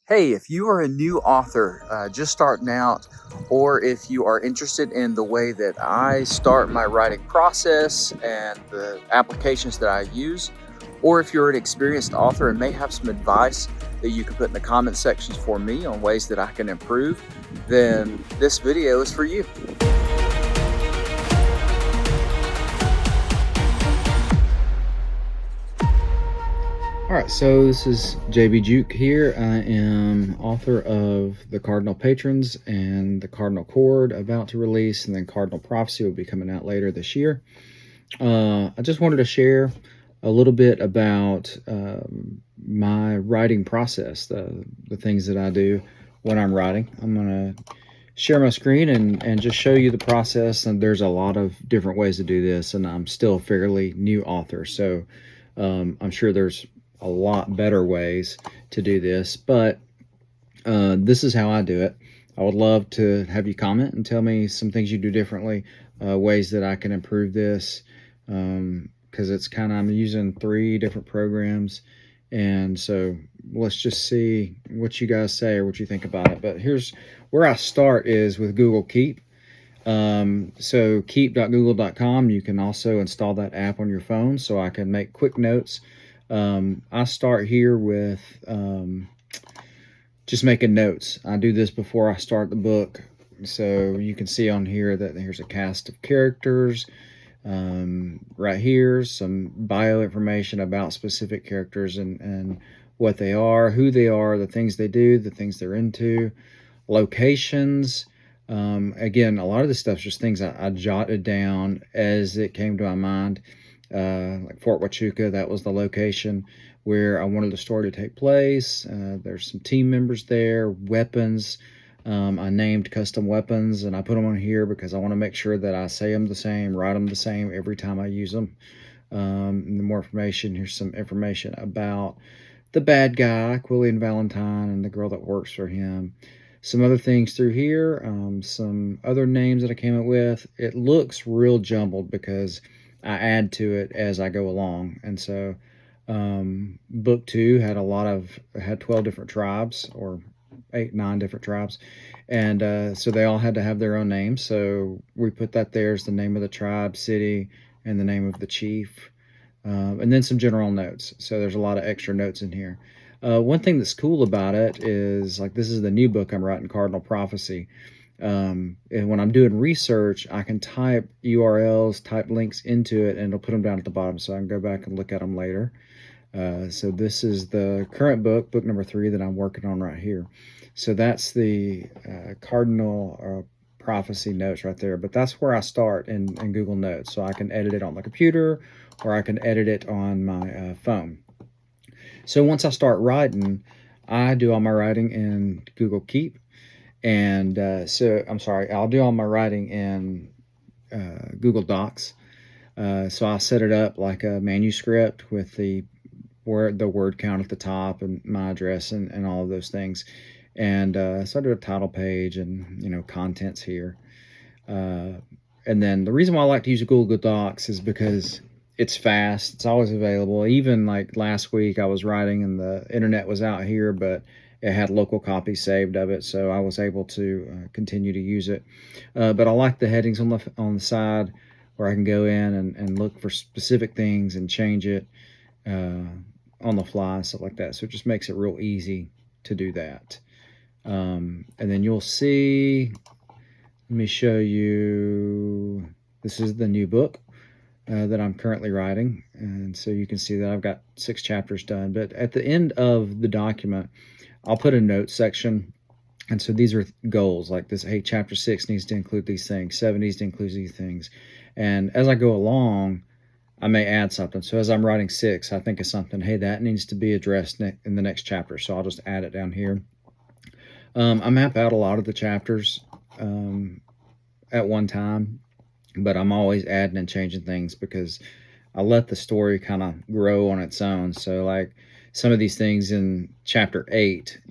Hey, if you are a new author just starting out, or if you are interested in the way that I start my writing process and the applications that I use, or if you're an experienced author and may have some advice that you can put in the comment sections for me on ways that I can improve, then this video is for you. All right, so this is JB Juke here. I am author of The Cardinal Patrons and The Cardinal Chord, about to release, and then Cardinal Prophecy will be coming out later this year. I just wanted to share a little bit about my writing process, the things that I do when I'm writing. I'm going to share my screen and just show you the process, and there's a lot of different ways to do this, and I'm still a fairly new author, so I'm sure there's a lot better ways to do this, but this is how I do it. I would love to have you comment and tell me some things you do differently, ways that I can improve this, because it's kind of, I'm using 3 different programs, and so let's just see what you guys say or what you think about it. But here's where I start, is with Google Keep. So keep.google.com, you can also install that app on your phone so I can make quick notes. I start here with just making notes. I do this before I start the book. So you can see on here that here's a cast of characters. Right here, some bio information about specific characters and what they are, who they are, the things they do, the things they're into, locations. Again, a lot of this stuff is just things I jotted down as it came to my mind. Like Fort Huachuca, that was the location where I wanted the story to take place. There's some team members there, weapons. I named custom weapons, and I put them on here because I want to make sure that I say them the same, write them the same every time I use them. And the more information, here's some information about the bad guy, Quillian Valentine, and the girl that works for him. Some other things through here, some other names that I came up with. It looks real jumbled because I add to it as I go along. And so book 2 had 12 different tribes, or 9 different tribes. And so they all had to have their own names. So we put that there as the name of the tribe, city, and the name of the chief. And then some general notes. So there's a lot of extra notes in here. One thing that's cool about it is, like, this is the new book I'm writing, Cardinal Prophecy. And when I'm doing research, I can type URLs, type links into it, and it'll put them down at the bottom so I can go back and look at them later. So this is the current book, book number 3, that I'm working on right here. So that's the Cardinal Prophecy notes right there. But that's where I start in Google Notes. So I can edit it on the computer, or I can edit it on my phone. So once I start writing, I do all my writing in Google Keep. And I'll do all my writing in Google Docs. So I'll set it up like a manuscript with the word count at the top and my address and all of those things. And so I do a title page and, contents here. And then the reason why I like to use Google Docs is because it's fast. It's always available. Even like last week I was writing and the internet was out here, but it had local copies saved of it, so I was able to continue to use it. But I like the headings on the side, where I can go in and look for specific things and change it on the fly and stuff like that. So it just makes it real easy to do that. And then you'll see, let me show you, this is the new book that I'm currently writing. And so you can see that I've got 6 chapters done. But at the end of the document, I'll put a notes section. And so these are goals, like this: hey, chapter 6 needs to include these things, 7 needs to include these things. And as I go along, I may add something. So as I'm writing 6, I think of something, hey, that needs to be addressed in the next chapter. So I'll just add it down here. I map out a lot of the chapters at one time, but I'm always adding and changing things because I let the story kind of grow on its own. So like some of these things in chapter 8,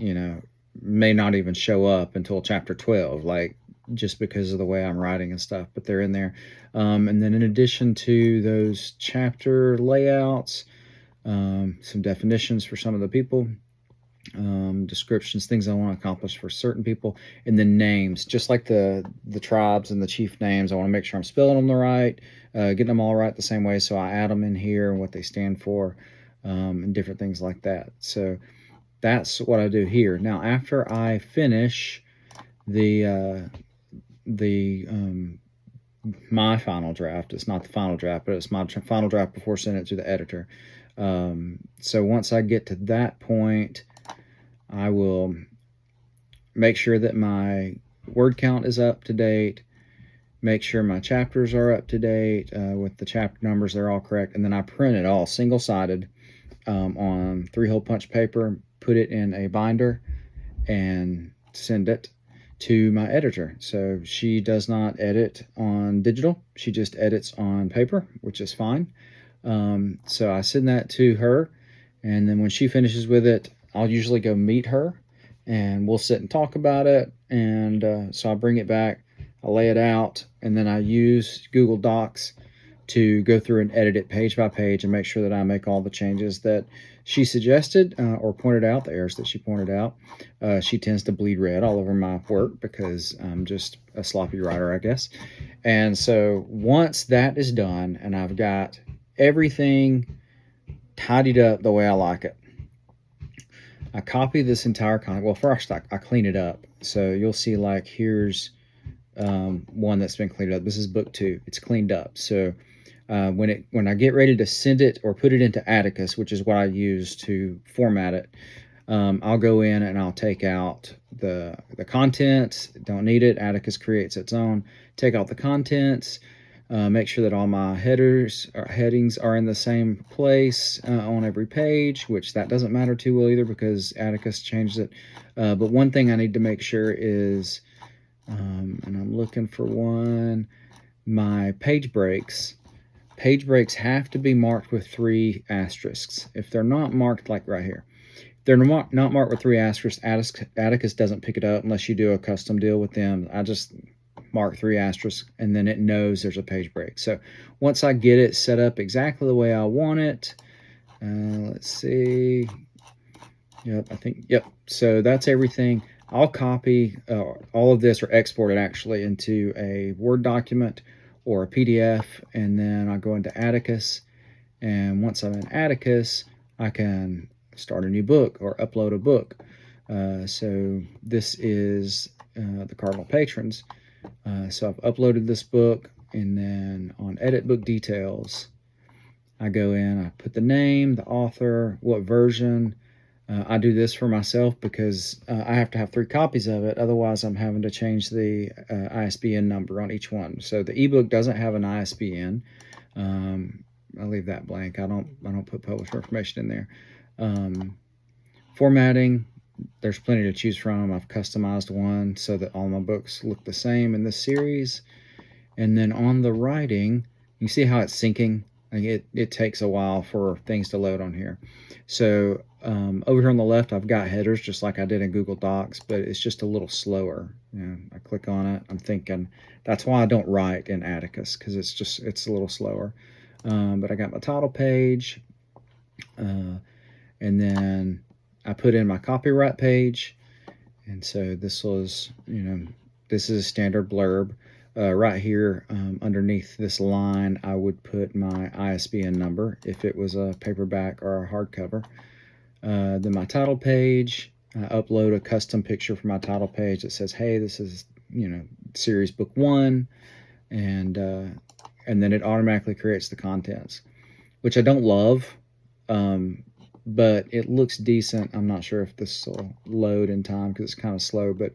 may not even show up until chapter 12, like just because of the way I'm writing and stuff, but they're in there. And then in addition to those chapter layouts, some definitions for some of the people, descriptions, things I want to accomplish for certain people, and then names, just like the tribes and the chief names. I want to make sure I'm spelling them right, getting them all right the same way. So I add them in here and what they stand for, and different things like that. So that's what I do here. Now, after I finish the my final draft, it's not the final draft, but it's my final draft before sending it to the editor. So once I get to that point, I will make sure that my word count is up to date, make sure my chapters are up to date with the chapter numbers, they're all correct, and then I print it all single-sided on 3-hole punch paper, put it in a binder, and send it to my editor. So she does not edit on digital, she just edits on paper, which is fine. So I send that to her, and then when she finishes with it, I'll usually go meet her and we'll sit and talk about it. And so I bring it back, I lay it out, and then I use Google Docs to go through and edit it page by page and make sure that I make all the changes that she suggested or pointed out, the errors that she pointed out. She tends to bleed red all over my work because I'm just a sloppy writer, I guess. And so once that is done and I've got everything tidied up the way I like it, I copy this entire content. Well, first I clean it up. So you'll see, like, here's one that's been cleaned up. This is book 2. It's cleaned up. So when I get ready to send it or put it into Atticus, which is what I use to format it, I'll go in and I'll take out the contents. Don't need it. Atticus creates its own. Take out the contents. Make sure that all my headers or headings are in the same place on every page, which that doesn't matter too well either because Atticus changes it. But one thing I need to make sure is, and I'm looking for one, my page breaks. Page breaks have to be marked with 3 asterisks. If they're not marked, like right here, if they're not marked with 3 asterisks, Atticus doesn't pick it up unless you do a custom deal with them. I just mark 3 asterisks and then it knows there's a page break. So once I get it set up exactly the way I want it, let's see. Yep, I think, yep. So that's everything. I'll copy all of this, or export it actually, into a Word document or a PDF, and then I go into Atticus. And once I'm in Atticus, I can start a new book or upload a book. So this is the Cardinal Patrons. So I've uploaded this book, and then on Edit Book Details, I go in, I put the name, the author, what version. I do this for myself because I have to have 3 copies of it. Otherwise, I'm having to change the ISBN number on each one. So the ebook doesn't have an ISBN. I leave that blank. I don't put publisher information in there. Formatting, there's plenty to choose from. I've customized one so that all my books look the same in this series. And then on the writing, you see how it's syncing? Like it takes a while for things to load on here. So over here on the left, I've got headers just like I did in Google Docs, but it's just a little slower. You know, I click on it, I'm thinking that's why I don't write in Atticus, because it's a little slower. But I got my title page, and then I put in my copyright page, and so this was, this is a standard blurb. Right here underneath this line, I would put my ISBN number if it was a paperback or a hardcover. Then my title page, I upload a custom picture for my title page that says, hey, this is, series book 1, and then it automatically creates the contents, which I don't love, but it looks decent. I'm not sure if this will load in time because it's kind of slow, but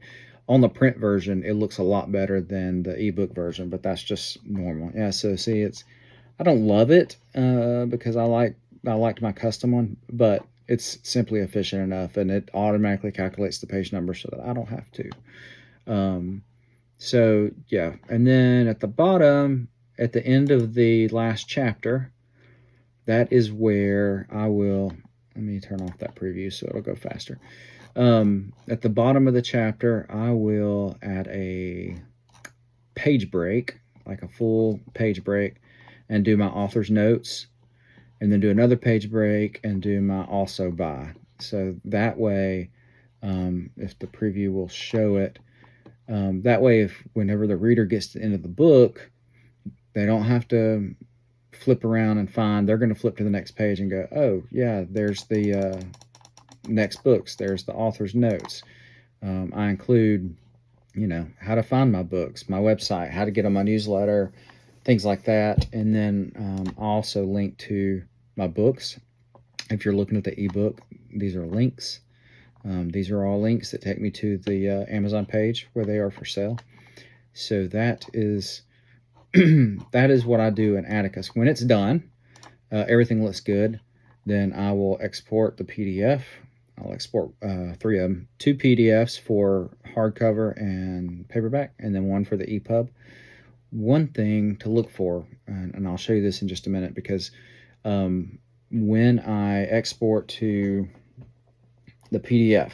on the print version, it looks a lot better than the ebook version, but that's just normal. Yeah, so see, I don't love it because I liked my custom one, but it's simply efficient enough, and it automatically calculates the page number so that I don't have to. So yeah, and then at the bottom, at the end of the last chapter, that is where I will, let me turn off that preview so it'll go faster. At the bottom of the chapter, I will add a page break, like a full page break, and do my author's notes, and then do another page break and do my also by. So that way, if the preview will show it, that way, if whenever the reader gets to the end of the book, they don't have to flip around and find. They're going to flip to the next page and go, oh yeah, there's the next books. There's the author's notes. I include, how to find my books, my website, how to get on my newsletter, things like that. And then I also link to my books. If you're looking at the ebook, these are links. These are all links that take me to the Amazon page where they are for sale. So that is that is what I do in Atticus. When it's done, everything looks good, then I will export the PDF. I'll export 3 of them, 2 PDFs for hardcover and paperback, and then 1 for the EPUB. One thing to look for, and I'll show you this in just a minute, because when I export to the PDF,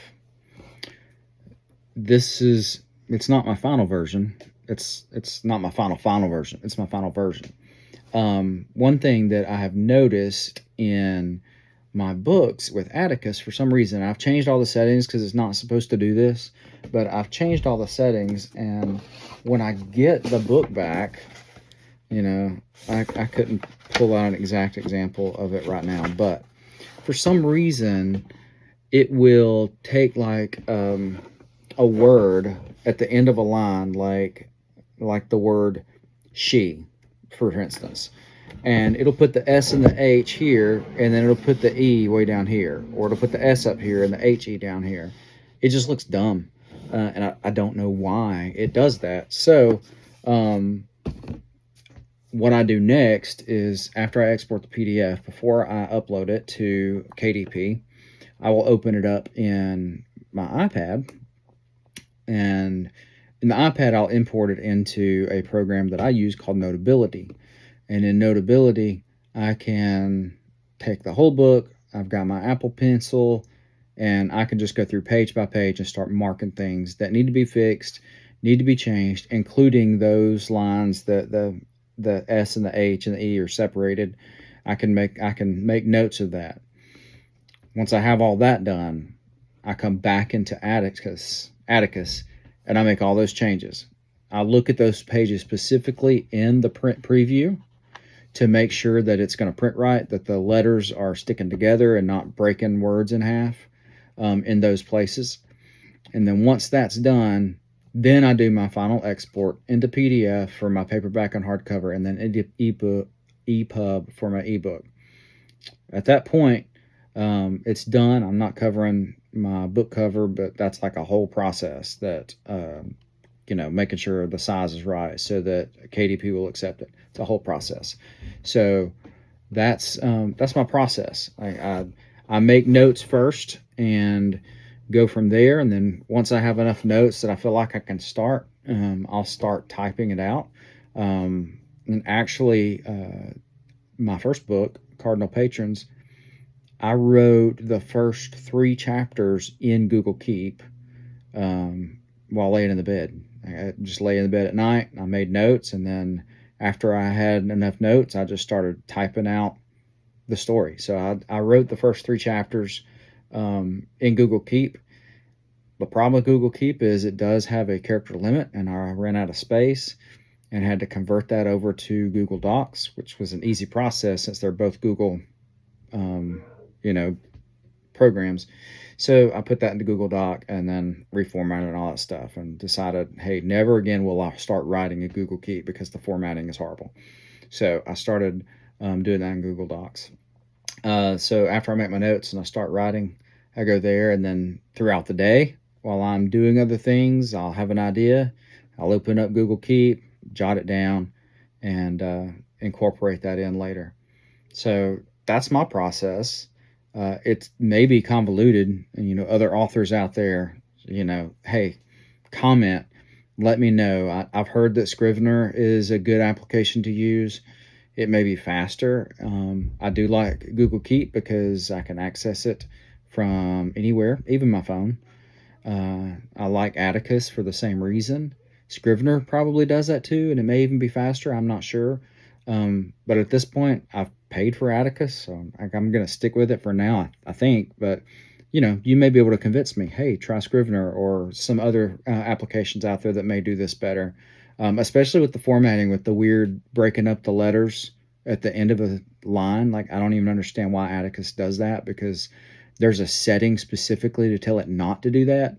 it's not my final version. It's not my final version. It's my final version. One thing that I have noticed in my books with Atticus, for some reason, I've changed all the settings because it's not supposed to do this, but I've changed all the settings, and when I get the book back, I couldn't pull out an exact example of it right now, but for some reason, it will take like a word at the end of a line, like the word she, for instance, and it'll put the S and the H here, and then it'll put the E way down here, or it'll put the S up here and the HE down here. It just looks dumb, and I don't know why it does that. So what I do next is, after I export the PDF, before I upload it to KDP, I will open it up in my iPad, and in the iPad I'll import it into a program that I use called Notability. And in Notability, I can take the whole book. I've got my Apple Pencil, and I can just go through page by page and start marking things that need to be fixed, need to be changed, including those lines that the S and the H and the E are separated. I can make notes of that. Once I have all that done, I come back into Atticus, and I make all those changes. I look at those pages specifically in the print preview to make sure that it's going to print right, that the letters are sticking together and not breaking words in half in those places. And then once that's done, then I do my final export into PDF for my paperback and hardcover, and then into EPUB for my ebook. At that point, it's done. I'm not covering my book cover, but that's like a whole process that making sure the size is right so that KDP will accept it. It's a whole process. So that's my process. I make notes first and go from there, and then once I have enough notes that I feel like I can start, I'll start typing it out. And actually, my first book, Cardinal Patrons, I wrote the first 3 chapters in Google Keep while laying in the bed. I just lay in the bed at night. I made notes, and then after I had enough notes, I just started typing out the story. So I wrote the first 3 chapters in Google Keep. The problem with Google Keep is it does have a character limit, and I ran out of space and had to convert that over to Google Docs, which was an easy process since they're both Google programs. So I put that into Google Doc and then reformatted and all that stuff, and decided, hey, never again will I start writing in Google Keep because the formatting is horrible. So I started doing that in Google Docs. So after I make my notes and I start writing, I go there, and then throughout the day, while I'm doing other things, I'll have an idea. I'll open up Google Keep, jot it down, and incorporate that in later. So that's my process. It may be convoluted, and other authors out there, hey, comment, let me know. I've heard that Scrivener is a good application to use. It may be faster. I do like Google Keep because I can access it from anywhere, even my phone. I like Atticus for the same reason. Scrivener probably does that too, and it may even be faster. I'm not sure. But at this point, I've paid for Atticus, so I'm going to stick with it for now, I think. But you know, you may be able to convince me, hey, try Scrivener or some other applications out there that may do this better. Especially with the formatting, with the weird breaking up the letters at the end of a line. Like, I don't even understand why Atticus does that, because there's a setting specifically to tell it not to do that,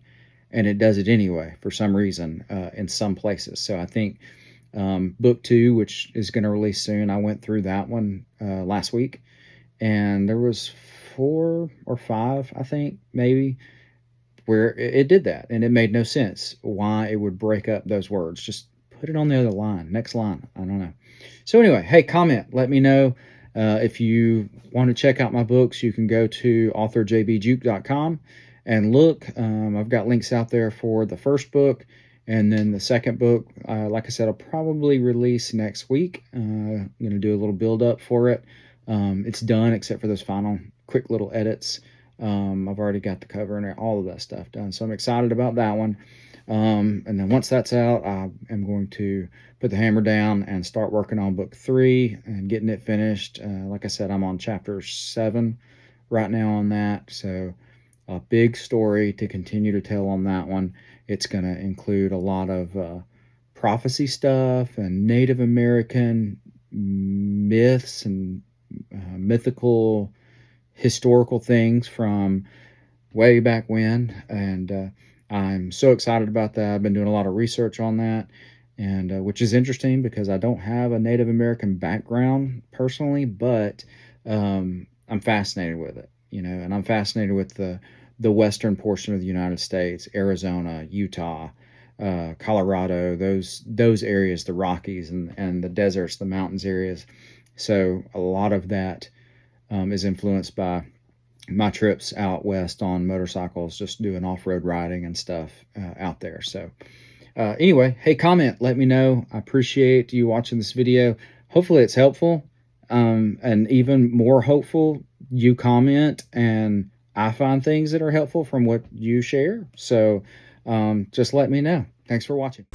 and it does it anyway for some reason in some places. So I think book 2, which is going to release soon, I went through that one last week, and there was 4 or 5, I think, maybe, where it did that, and it made no sense why it would break up those words. Just put it on the other line, next line. I don't know. So anyway, hey, comment, let me know. If you want to check out my books, you can go to authorjbjuke.com and look. I've got links out there for the first book, and then the second book, like I said, I'll probably release next week. I'm going to do a little build up for it. It's done except for those final quick little edits. I've already got the cover and all of that stuff done, so I'm excited about that one. And then once that's out, I am going to put the hammer down and start working on book 3 and getting it finished. Like I said, I'm on chapter 7 right now on that, so a big story to continue to tell on that one. It's going to include a lot of prophecy stuff and Native American myths and mythical historical things from way back when, and I'm so excited about that. I've been doing a lot of research on that, and which is interesting because I don't have a Native American background personally, but I'm fascinated with it, you know, and I'm fascinated with the western portion of the United States, Arizona, Utah, Colorado, those areas, the Rockies and the deserts, the mountains areas. So a lot of that is influenced by my trips out west on motorcycles, just doing off-road riding and stuff out there. So anyway, hey, comment, let me know. I appreciate you watching this video. Hopefully it's helpful, and even more hopeful, you comment and I find things that are helpful from what you share. So just let me know. Thanks for watching.